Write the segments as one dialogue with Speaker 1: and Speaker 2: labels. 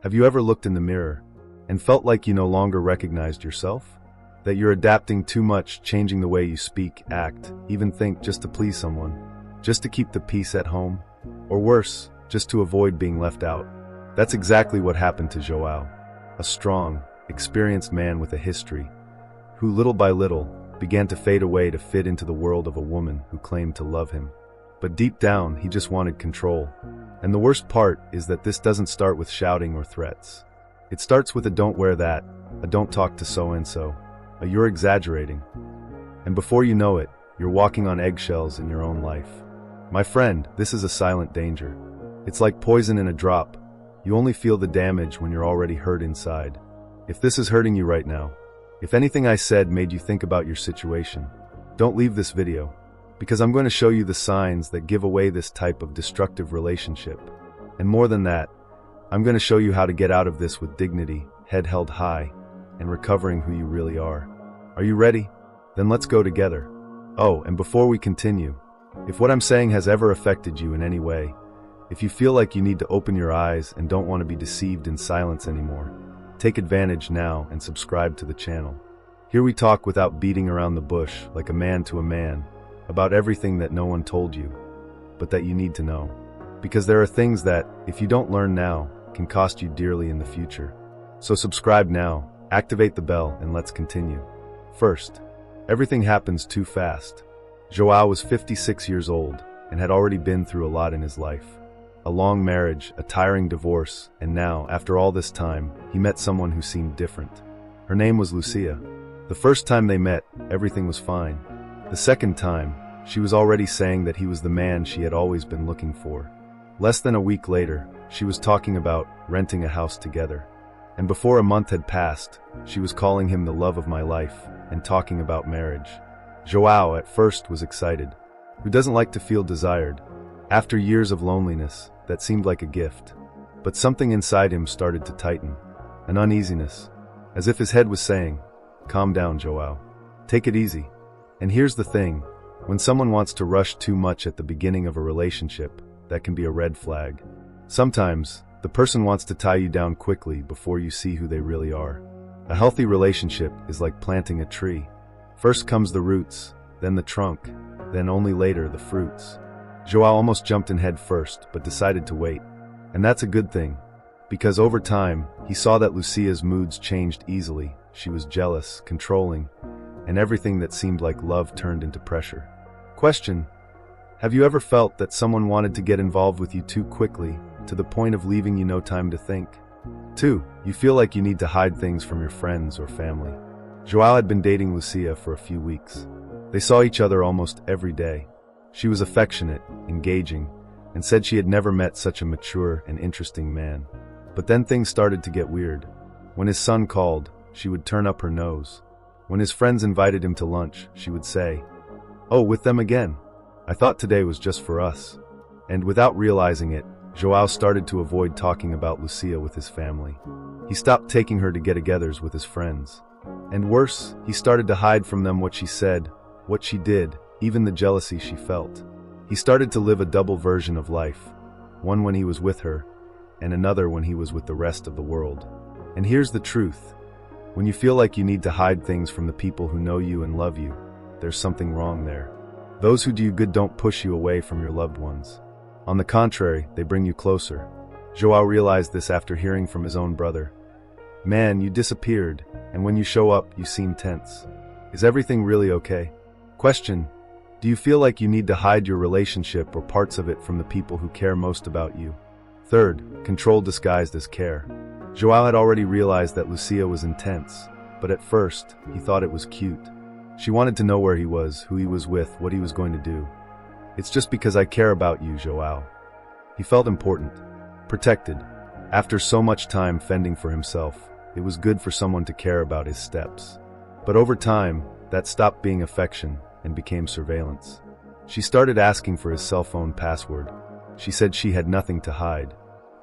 Speaker 1: Have you ever looked in the mirror and felt like you no longer recognized yourself? That you're adapting too much, changing the way you speak, act, even think just to please someone, just to keep the peace at home? Or worse, just to avoid being left out? That's exactly what happened to João, a strong, experienced man with a history, who little by little began to fade away to fit into the world of a woman who claimed to love him. But deep down, he just wanted control. And the worst part is that this doesn't start with shouting or threats. It starts with a "don't wear that," a "don't talk to so-and-so," a "you're exaggerating." And before you know it, you're walking on eggshells in your own life. My friend, this is a silent danger. It's like poison in a drop. You only feel the damage when you're already hurt inside. If this is hurting you right now, if anything I said made you think about your situation, don't leave this video, because I'm going to show you the signs that give away this type of destructive relationship. And more than that, I'm going to show you how to get out of this with dignity, head held high, and recovering who you really are. Are you ready? Then let's go together. Oh, and before we continue, if what I'm saying has ever affected you in any way, if you feel like you need to open your eyes and don't want to be deceived in silence anymore, take advantage now and subscribe to the channel. Here we talk without beating around the bush, like a man to a man, about everything that no one told you, but that you need to know. Because there are things that, if you don't learn now, can cost you dearly in the future. So subscribe now, activate the bell, and let's continue. First, everything happens too fast. João was 56 years old and had already been through a lot in his life. A long marriage, a tiring divorce, and now, after all this time, he met someone who seemed different. Her name was Lucia. The first time they met, everything was fine. The second time, she was already saying that he was the man she had always been looking for. Less than a week later, she was talking about renting a house together. And before a month had passed, she was calling him the love of my life and talking about marriage. João at first was excited. Who doesn't like to feel desired? After years of loneliness, that seemed like a gift. But something inside him started to tighten. An uneasiness. As if his head was saying, "Calm down, João. Take it easy." And here's the thing. When someone wants to rush too much at the beginning of a relationship, that can be a red flag. Sometimes, the person wants to tie you down quickly before you see who they really are. A healthy relationship is like planting a tree. First comes the roots, then the trunk, then only later the fruits. João almost jumped in head first, but decided to wait. And that's a good thing, because over time, he saw that Lucia's moods changed easily. She was jealous, controlling, and everything that seemed like love turned into pressure. Question: have you ever felt that someone wanted to get involved with you too quickly, to the point of leaving you no time to think? 2. You feel like you need to hide things from your friends or family. João had been dating Lucia for a few weeks. They saw each other almost every day. She was affectionate, engaging, and said she had never met such a mature and interesting man. But then things started to get weird. When his son called, she would turn up her nose. When his friends invited him to lunch, she would say, "Oh, with them again? I thought today was just for us." And without realizing it, João started to avoid talking about Lucia with his family. He stopped taking her to get-togethers with his friends. And worse, he started to hide from them what she said, what she did, even the jealousy she felt. He started to live a double version of life, one when he was with her, and another when he was with the rest of the world. And here's the truth. When you feel like you need to hide things from the people who know you and love you, there's something wrong there. Those who do you good don't push you away from your loved ones. On the contrary, they bring you closer. João realized this after hearing from his own brother. "Man, you disappeared, and when you show up, you seem tense. Is everything really okay?" Question: do you feel like you need to hide your relationship or parts of it from the people who care most about you? Third, control disguised as care. João had already realized that Lucia was intense, but at first, he thought it was cute. She wanted to know where he was, who he was with, what he was going to do. "It's just because I care about you, João." He felt important, protected. After so much time fending for himself, it was good for someone to care about his steps. But over time, that stopped being affection and became surveillance. She started asking for his cell phone password. She said she had nothing to hide.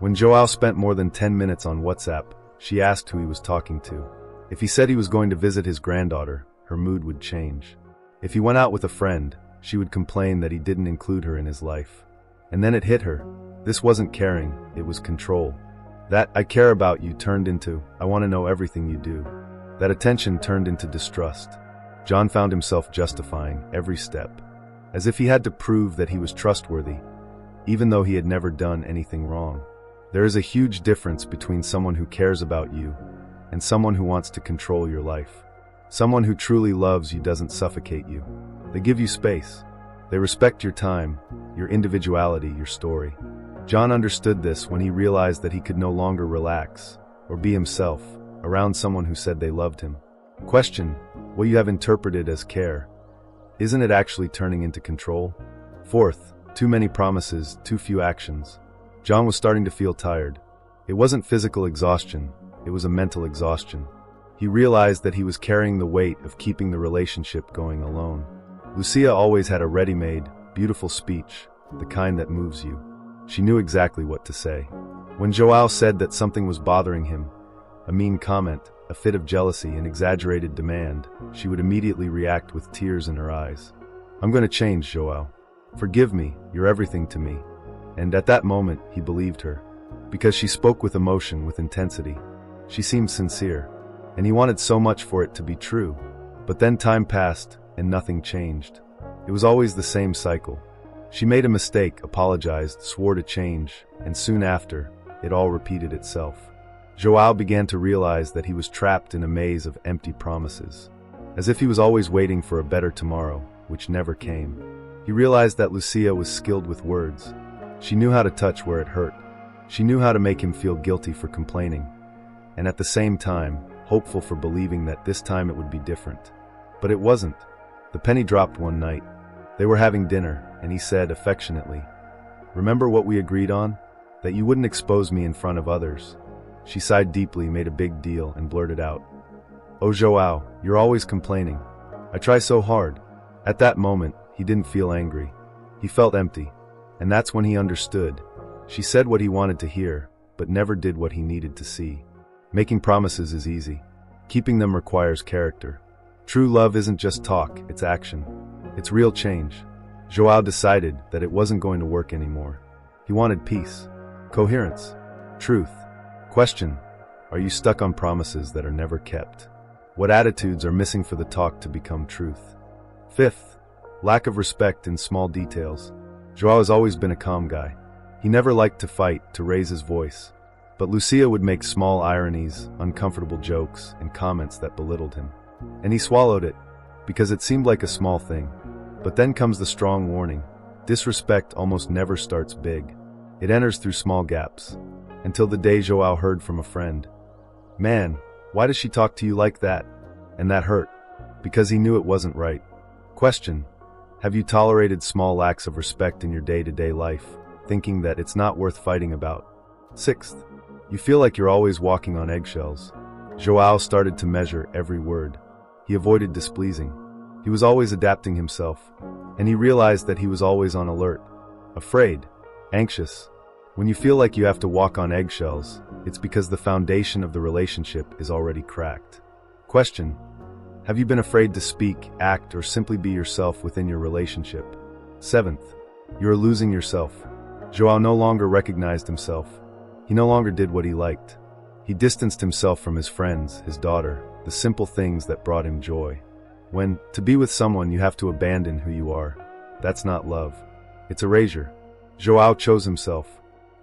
Speaker 1: When João spent more than 10 minutes on WhatsApp, she asked who he was talking to. If he said he was going to visit his granddaughter, her mood would change. If he went out with a friend, she would complain that he didn't include her in his life. And then it hit her. This wasn't caring, it was control. That "I care about you" turned into "I want to know everything you do." That attention turned into distrust. John found himself justifying every step, as if he had to prove that he was trustworthy, even though he had never done anything wrong. There is a huge difference between someone who cares about you and someone who wants to control your life. Someone who truly loves you doesn't suffocate you. They give you space. They respect your time, your individuality, your story. John understood this when he realized that he could no longer relax or be himself around someone who said they loved him. Question: what you have interpreted as care, isn't it actually turning into control? Fourth, too many promises, too few actions. John was starting to feel tired. It wasn't physical exhaustion, it was a mental exhaustion. He realized that he was carrying the weight of keeping the relationship going alone. Lucia always had a ready-made, beautiful speech, the kind that moves you. She knew exactly what to say. When João said that something was bothering him, a mean comment, a fit of jealousy, an exaggerated demand, she would immediately react with tears in her eyes. "I'm going to change, João. Forgive me, you're everything to me." And at that moment, he believed her. Because she spoke with emotion, with intensity. She seemed sincere. And he wanted so much for it to be true. But then time passed, and nothing changed. It was always the same cycle. She made a mistake, apologized, swore to change, and soon after, it all repeated itself. João began to realize that he was trapped in a maze of empty promises, as if he was always waiting for a better tomorrow, which never came. He realized that Lucia was skilled with words. She knew how to touch where it hurt. She knew how to make him feel guilty for complaining, and at the same time, hopeful for believing that this time it would be different. But it wasn't. The penny dropped one night. They were having dinner, and he said affectionately, "Remember what we agreed on? That you wouldn't expose me in front of others." She sighed deeply, made a big deal, and blurted out, "Oh João, you're always complaining. I try so hard." At that moment, he didn't feel angry. He felt empty. And that's when he understood. She said what he wanted to hear, but never did what he needed to see. Making promises is easy. Keeping them requires character. True love isn't just talk, it's action. It's real change. João decided that it wasn't going to work anymore. He wanted peace, coherence, truth. Question: are you stuck on promises that are never kept? What attitudes are missing for the talk to become truth? Fifth, lack of respect in small details. João has always been a calm guy. He never liked to fight, to raise his voice. But Lucia would make small ironies, uncomfortable jokes, and comments that belittled him. And he swallowed it, because it seemed like a small thing. But then comes the strong warning. Disrespect almost never starts big. It enters through small gaps. Until the day João heard from a friend, "Man, why does she talk to you like that?" And that hurt, because he knew it wasn't right. Question: have you tolerated small lacks of respect in your day-to-day life, thinking that it's not worth fighting about? Sixth, you feel like you're always walking on eggshells. João started to measure every word. He avoided displeasing. He was always adapting himself, and he realized that he was always on alert, afraid, anxious. When you feel like you have to walk on eggshells, it's because the foundation of the relationship is already cracked. Question: have you been afraid to speak, act, or simply be yourself within your relationship? Seventh, you are losing yourself. João no longer recognized himself. He no longer did what he liked. He distanced himself from his friends, his daughter, the simple things that brought him joy. When, to be with someone, you have to abandon who you are, that's not love. It's erasure. João chose himself.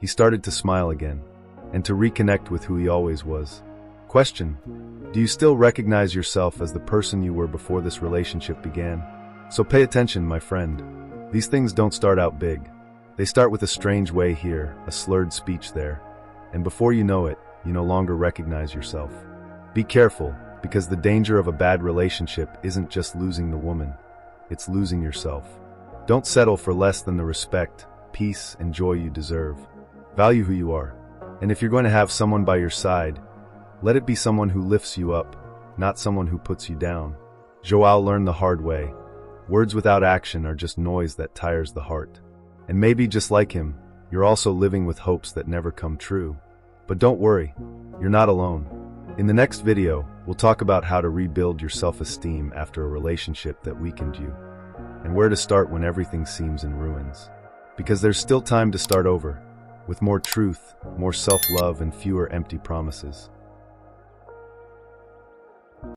Speaker 1: He started to smile again, and to reconnect with who he always was. Question: do you still recognize yourself as the person you were before this relationship began? So pay attention, my friend. These things don't start out big. They start with a strange way here, a slurred speech there, and before you know it, you no longer recognize yourself. Be careful, because the danger of a bad relationship isn't just losing the woman, it's losing yourself. Don't settle for less than the respect, peace, and joy you deserve. Value who you are, and if you're going to have someone by your side, let it be someone who lifts you up, not someone who puts you down. João learned the hard way. Words without action are just noise that tires the heart. And maybe just like him, you're also living with hopes that never come true. But don't worry, you're not alone. In the next video, we'll talk about how to rebuild your self-esteem after a relationship that weakened you, and where to start when everything seems in ruins. Because there's still time to start over. with more truth, more self-love, and fewer empty promises.